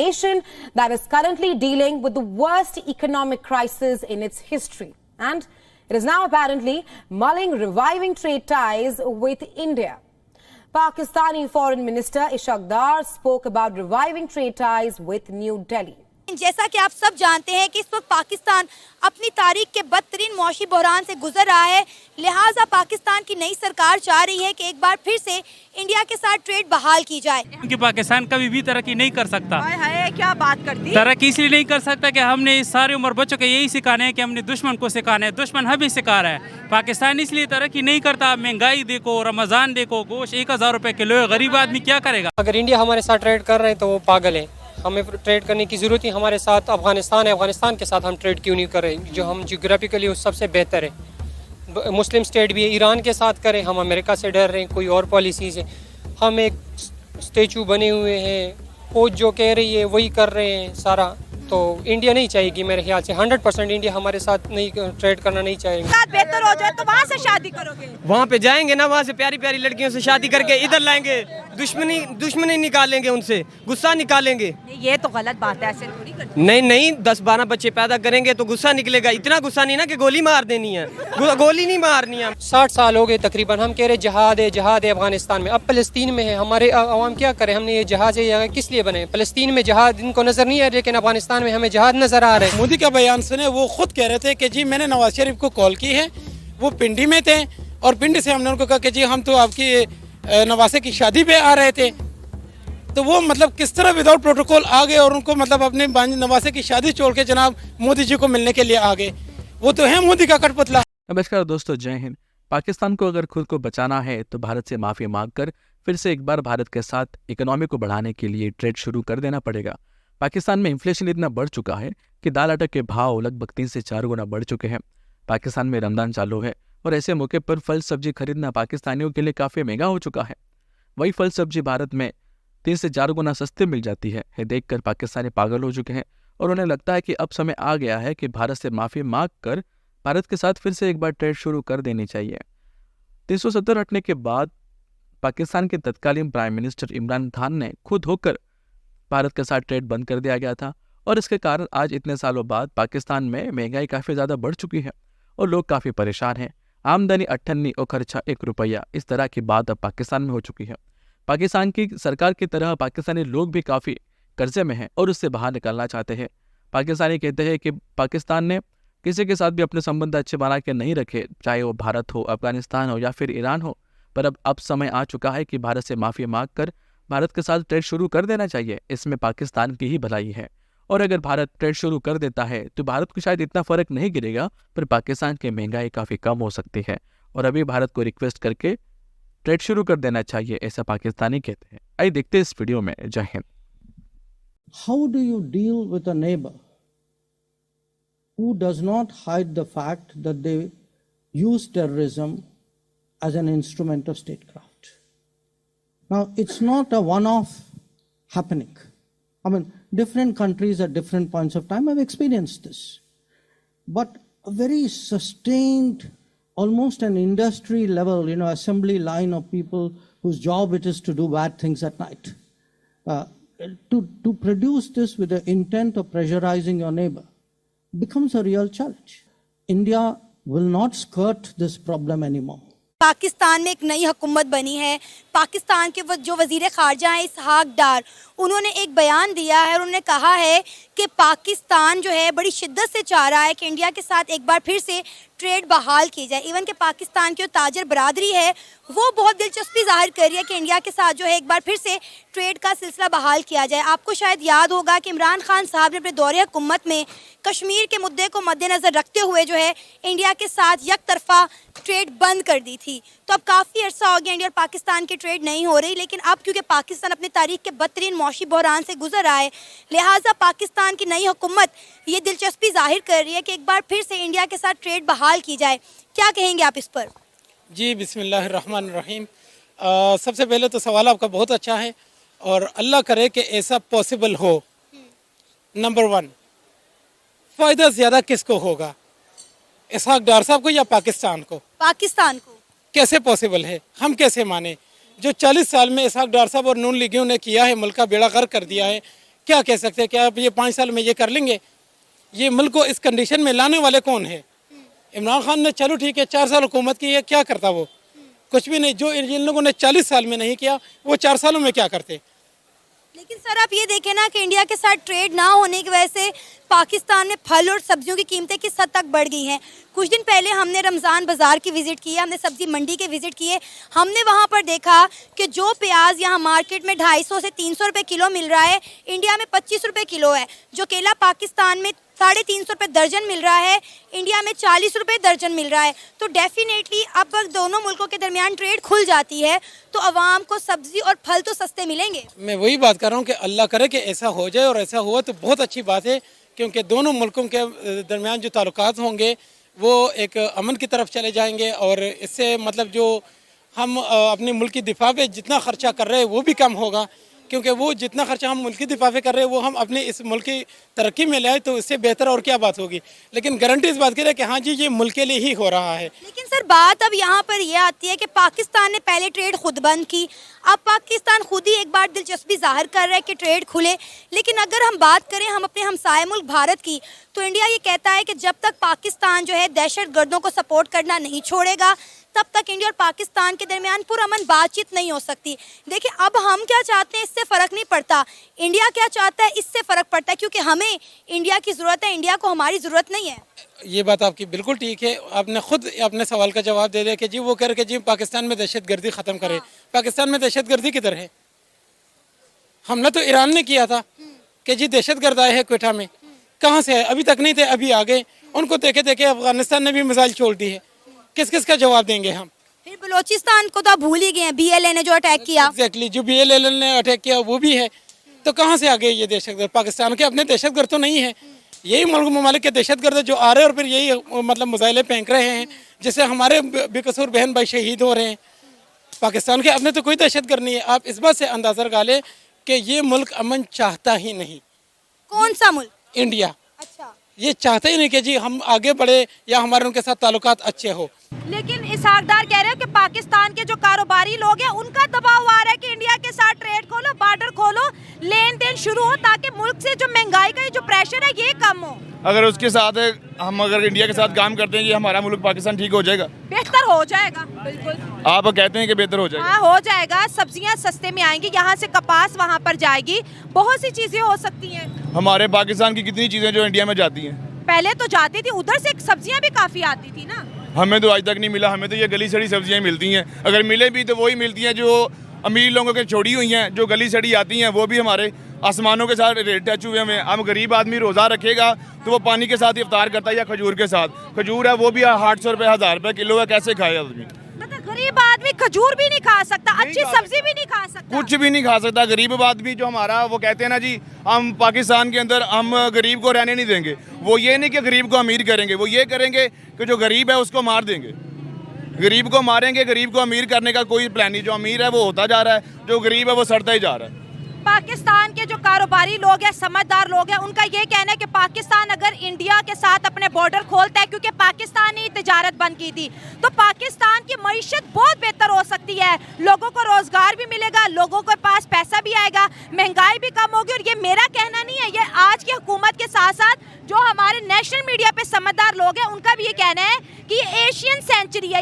nation that is currently dealing with the worst economic crisis in its history. And it is now apparently mulling reviving trade ties with India. Pakistani Foreign Minister Ishaq Dar spoke about reviving trade ties with New Delhi. जैसा कि आप सब जानते हैं कि इस वक्त पाकिस्तान अपनी तारीख के बदतरीन मौशी बहरान से गुजर रहा है, लिहाजा पाकिस्तान की नई सरकार चाह रही है कि एक बार फिर से इंडिया के साथ ट्रेड बहाल की जाए। क्योंकि पाकिस्तान कभी भी तरक्की नहीं कर सकता। हाय क्या बात करती? तरक्की इसलिए नहीं कर सकता कि हमने इस सारी उम्र बच्चों को यही सिखाना है कि हमने दुश्मन को सिखाना है, दुश्मन हमें सिखा रहा है। पाकिस्तान इसलिए तरक्की नहीं करता। महंगाई देखो, रमजान देखो, गोश्त 1000 रुपए किलो है, गरीब आदमी क्या करेगा? अगर इंडिया हमारे साथ ट्रेड कर रहे हैं तो वो पागल है। हमें ट्रेड करने की ज़रूरत ही हमारे साथ अफगानिस्तान है, अफगानिस्तान के साथ हम ट्रेड क्यों नहीं कर रहे, जो हम जियोग्राफिकली उस सबसे बेहतर है। मुस्लिम स्टेट भी है, ईरान के साथ करें, हम अमेरिका से डर रहे हैं, कोई और पॉलिसीज़ है। हम एक स्टेचू बने हुए हैं, फौज जो कह रही है वही कर रहे हैं सारा। तो इंडिया नहीं चाहेगी मेरे ख्याल से, 100% इंडिया हमारे साथ नहीं ट्रेड करना नहीं चाहेगी। बेहतर हो जाए तो वहाँ से शादी करोगे? वहाँ पे जाएंगे ना, वहाँ से प्यारी प्यारी लड़कियों से शादी करके इधर लाएंगे, दुश्मनी निकालेंगे, उनसे गुस्सा निकालेंगे। ये तो गलत बात है, ऐसे थोड़ी करते। नहीं 10-12 बच्चे पैदा करेंगे तो गुस्सा निकलेगा। इतना गुस्सा नहीं ना कि गोली मार देनी है, गोली नहीं मारनी है। 60 साल हो गए तकरीबन, हम कह रहे जहाद है अफगानिस्तान में, अब फ़लस्तीन में है। हमारे अवाम क्या करें? हमने ये जहाज है किस लिए बने? फ़लस्तीन में जहाद इनको नजर नहीं है, लेकिन अफगानिस्तान में हमें जहाद नजर आ रहे हैं। मोदी का बयान सुने, वो खुद कह रहे थे कि जी मैंने नवाज शरीफ को कॉल की है, वो पिंडी में थे और पिंडी से हमने उनको कहा कि जी हम तो आपकी नवासे की शादी पे आ रहे थे। तो वो मतलब किस तरह विदाउट प्रोटोकॉल आ गए और उनको मतलब अपने नवासे की शादी छोड़ के जनाब मोदी जी को मिलने के लिए आ गए। वो तो है मोदी का कठपुतला। नमस्कार दोस्तों, जय हिंद। पाकिस्तान को अगर खुद को बचाना है तो भारत से माफ़ी मांग कर फिर से एक बार भारत के साथ इकोनॉमी को बढ़ाने के लिए ट्रेड शुरू कर देना पड़ेगा। पाकिस्तान में इन्फ्लेशन इतना बढ़ चुका है कि दाल आटा के भाव लगभग 3 से 4 गुना बढ़ चुके हैं। पाकिस्तान में रमजान चालू है और ऐसे मौके पर फल सब्जी खरीदना पाकिस्तानियों के लिए काफ़ी महंगा हो चुका है। वही फल सब्जी भारत में 3 से 4 गुना सस्ते मिल जाती है। देखकर पाकिस्तानी पागल हो चुके हैं और उन्हें लगता है कि अब समय आ गया है कि भारत से माफ़ी मांग कर भारत के साथ फिर से एक बार ट्रेड शुरू कर देनी चाहिए। 370 हटने के बाद पाकिस्तान के तत्कालीन प्राइम मिनिस्टर इमरान खान ने खुद होकर भारत के साथ ट्रेड बंद कर दिया गया था और इसके कारण आज इतने सालों बाद पाकिस्तान में महंगाई काफ़ी ज़्यादा बढ़ चुकी है और लोग काफ़ी परेशान हैं। आमदनी 98 और खर्चा 1 रुपया, इस तरह की बात अब पाकिस्तान में हो चुकी है। पाकिस्तान की सरकार की तरह पाकिस्तानी लोग भी काफ़ी कर्जे में हैं और उससे बाहर निकलना चाहते हैं। पाकिस्तानी कहते हैं कि पाकिस्तान ने किसी के साथ भी अपने संबंध अच्छे बना के नहीं रखे, चाहे वो भारत हो, अफगानिस्तान हो या फिर ईरान हो। पर अब समय आ चुका है कि भारत से माफ़ी मांग कर भारत के साथ ट्रेड शुरू कर देना चाहिए। इसमें पाकिस्तान की ही भलाई है और अगर भारत ट्रेड शुरू कर देता है तो भारत को शायद इतना फ़र्क नहीं गिरेगा, पर पाकिस्तान की महंगाई काफ़ी कम हो सकती है और अभी भारत को रिक्वेस्ट करके ट्रेड शुरू कर देना चाहिए, ऐसा पाकिस्तानी कहते हैं। आइए देखते हैं इस वीडियो में। जय Hind. How do you deal with a neighbor who does not hide the fact that they use terrorism as an instrument of statecraft? Now, it's not a one-off happening. I mean, different countries at different points of time have experienced this. But a very sustained, almost an industry level, assembly line of people whose job it is to do bad things at night. To produce this with the intent of pressurizing your neighbor becomes a real challenge. India will not skirt this problem anymore. Pakistan में एक नई हुकूमत बनी है। पाकिस्तान के जो वज़ीर ख़ारजा हैं इसहाक डार, उन्होंने एक बयान दिया है और उन्होंने कहा है कि पाकिस्तान जो है बड़ी शिद्दत से चाह रहा है कि इंडिया के साथ एक बार फिर से ट्रेड बहाल की जाए। इवन कि पाकिस्तान की जो ताजर बरादरी है वो बहुत दिलचस्पी जाहिर कर रही है कि इंडिया के साथ जो है एक बार फिर से ट्रेड का सिलसिला बहाल किया जाए। आपको शायद याद होगा कि इमरान खान साहब ने अपने दौरे हुकूमत में कश्मीर के मुद्दे को मद्देनज़र रखते हुए जो है इंडिया के साथ एक तरफा ट्रेड बंद कर दी थी। तो अब काफ़ी अर्सा हो गया इंडिया और पाकिस्तान की ट्रेड नहीं हो रही, लेकिन अब क्योंकि पाकिस्तान अपनी तारीख के बदतरीन मौशी बहरान से गुजर रहा है, लिहाजा पाकिस्तान की नई हुकूमत ये दिलचस्पी जाहिर कर रही है कि एक बार फिर से इंडिया के साथ ट्रेड बहाल की जाए। क्या कहेंगे आप इस पर? जी बिस्मिल्लाहिर्रहमानिर्रहीम। सबसे पहले तो सवाल आपका बहुत अच्छा है और अल्लाह करे कि ऐसा पॉसिबल हो। नंबर 1, फ़ायदा ज़्यादा किसको होगा, इसहाक डार साहब को या पाकिस्तान को? पाकिस्तान को। कैसे पॉसिबल है, हम कैसे माने? जो 40 साल में इसहाक डार साहब और नून लीगियों ने किया है, मुल्क का बेड़ा गर्क कर दिया है, क्या कह सकते हैं कि आप ये 5 साल में ये कर लेंगे? ये मुल्क को इस कंडीशन में लाने वाले कौन है? इमरान खान ने चलो ठीक है 4 साल हुकूमत की है, क्या करता वो? कुछ भी नहीं। जो इन लोगों ने 40 साल में नहीं किया वो 4 सालों में क्या करते? लेकिन सर आप ये देखें ना कि इंडिया के साथ ट्रेड ना होने की वजह से पाकिस्तान में फल और सब्जियों की कीमतें किस हद तक बढ़ गई हैं। कुछ दिन पहले हमने रमज़ान बाज़ार की विज़िट की है, हमने सब्ज़ी मंडी के विज़िट किए। हमने वहाँ पर देखा कि जो प्याज यहाँ मार्केट में 250 से 300 रुपये किलो मिल रहा है, इंडिया में 25 रुपये किलो है। जो केला पाकिस्तान में 350 रुपये दर्जन मिल रहा है, इंडिया में 40 रुपये दर्जन मिल रहा है। तो डेफिनेटली अब दोनों मुल्कों के दरमियान ट्रेड खुल जाती है तो आवाम को सब्जी और फल तो सस्ते मिलेंगे। मैं वही बात कर रहा हूँ कि अल्लाह करे कि ऐसा हो जाए, और ऐसा हुआ तो बहुत अच्छी बात है, क्योंकि दोनों मुल्कों के दरमियान जो ताल्लुकात होंगे वो एक अमन की तरफ चले जाएंगे, और इससे मतलब जो हम अपने मुल्क की दिफा पे जितना खर्चा कर रहे हैं वो भी कम होगा, क्योंकि वो जितना खर्चा हम मुल्क की दिफा पे कर रहे हैं वो हम अपने इस मुल्क की तरक्की में लाए तो इससे बेहतर और क्या बात होगी। लेकिन गारंटी इस बात की है कि हाँ जी ये मुल्क के लिए ही हो रहा है। लेकिन सर बात अब यहाँ पर यह आती है कि पाकिस्तान ने पहले ट्रेड खुद बंद की, अब पाकिस्तान खुद ही एक बार दिलचस्पी जाहिर कर रहा है कि ट्रेड खुले। लेकिन अगर हम बात करें हम अपने हमसाए मुल्क भारत की, तो इंडिया ये कहता है कि जब तक पाकिस्तान जो है दहशत गर्दों को सपोर्ट करना नहीं छोड़ेगा तब तक इंडिया और पाकिस्तान के दरमियान पुरअमन बातचीत नहीं हो सकती। देखिए अब हम क्या चाहते हैं इससे फ़र्क नहीं पड़ता, इंडिया क्या चाहता है इससे फ़र्क पड़ता है, क्योंकि हमें इंडिया की ज़रूरत है, इंडिया को हमारी ज़रूरत नहीं है। ये बात आपकी बिल्कुल ठीक है। आपने खुद अपने सवाल का जवाब दे दिया कि जी वो कह रहे कि जी पाकिस्तान में दहशतगर्दी ख़त्म करे। पाकिस्तान में दहशतगर्दी किधर है? हमला तो ईरान ने किया था कि जी दहशतगर्द आए हैं क्वेटा में, कहाँ से है? अभी तक नहीं थे, अभी आ गए। उनको देखे देखे अफगानिस्तान ने भी मिसाइल छोड़ दी है। किस किस का जवाब देंगे हम? फिर बलोचिस्तान को तो आप भूल ही गए हैं, BLA ने जो अटैक किया। एग्जैक्टली, जो BLA ने अटैक किया वो भी है। तो कहाँ से आ गए ये दहशतगर्द? पाकिस्तान के अपने दहशतगर्द तो नहीं है, यही मुल्क ममालिक के दहशतगर्द जो आ रहे हैं और फिर यही मतलब मिसाइलें फेंक रहे हैं, जिससे हमारे बेकसूर बहन भाई शहीद हो रहे हैं। पाकिस्तान के अपने तो कोई दहशतगर्द नहीं है। आप इस बात से अंदाज़ा लगा लें कि ये मुल्क अमन चाहता ही नहीं। कौन सा मुल्क? इंडिया। अच्छा, ये चाहते ही नहीं कि जी हम आगे बढ़े या हमारे उनके साथ ताल्लुकात अच्छे हो। लेकिन इसहाकदार कह रहे हैं कि पाकिस्तान के जो कारोबारी लोग हैं उनका दबाव आ रहा है कि इंडिया के साथ ट्रेड खोलो, बॉर्डर खोलो, लेन देन शुरू हो, ताकि मुल्क से जो महंगाई का जो प्रेशर है ये कम हो। अगर उसके साथ हम अगर इंडिया के साथ काम करते हैं कि हमारा मुल्क पाकिस्तान ठीक हो जाएगा, बेहतर हो जाएगा। बिल्कुल आप कहते हैं कि बेहतर हो जाएगा। हाँ हो जाएगा, सब्जियां सस्ते में आएंगी, यहाँ से कपास वहाँ पर जाएगी, बहुत सी चीजें हो सकती हैं। हमारे पाकिस्तान की कितनी चीज़ें जो इंडिया में जाती हैं, पहले तो जाती थी, उधर से सब्जियां भी काफी आती थी ना। हमें तो आज तक नहीं मिला। हमें तो ये गली सड़ी सब्जियां मिलती हैं, अगर मिले भी तो वही मिलती हैं जो अमीर लोगों के छोड़ी हुई हैं। जो गली सड़ी आती हैं वो भी हमारे आसमानों के साथ रेट टच हुए हैं। हम गरीब आदमी रोज़ा रखेगा तो वो पानी के साथ इफ्तार करता है या खजूर के साथ। खजूर है वो भी 800 रुपये 1000 रुपये किलो है, कैसे खाए आदमी? मतलब गरीब आदमी खजूर भी नहीं खा सकता, अच्छी सब्जी भी नहीं खा सकता, कुछ भी नहीं खा सकता। गरीब आदमी जो हमारा, वो कहते हैं ना जी हम पाकिस्तान के अंदर हम गरीब को रहने नहीं देंगे। वो ये नहीं कि गरीब को अमीर करेंगे, वो ये करेंगे कि जो गरीब है उसको मार देंगे। गरीब को मारेंगे, गरीब को अमीर करने का कोई प्लान नहीं। जो अमीर है वो होता जा रहा है, जो गरीब है वो सड़ता ही जा रहा है। पाकिस्तान के जो कारोबारी लोग हैं, समझदार लोग हैं, उनका ये कहना है कि पाकिस्तान अगर इंडिया के साथ अपने बॉर्डर खोलता है, क्योंकि पाकिस्तान ने तिजारत बंद की थी, तो पाकिस्तान की मईशत बहुत बेहतर हो सकती है। लोगों को रोजगार भी मिलेगा, लोगों के पास पैसा भी आएगा, महंगाई भी कम होगी। और ये मेरा कहना नहीं है, ये आज की हुकूमत के साथ साथ जो हमारे नेशनल मीडिया पे समझदार लोग हैं उनका भी ये कहना है कि ये एशियन सेंचुरी है।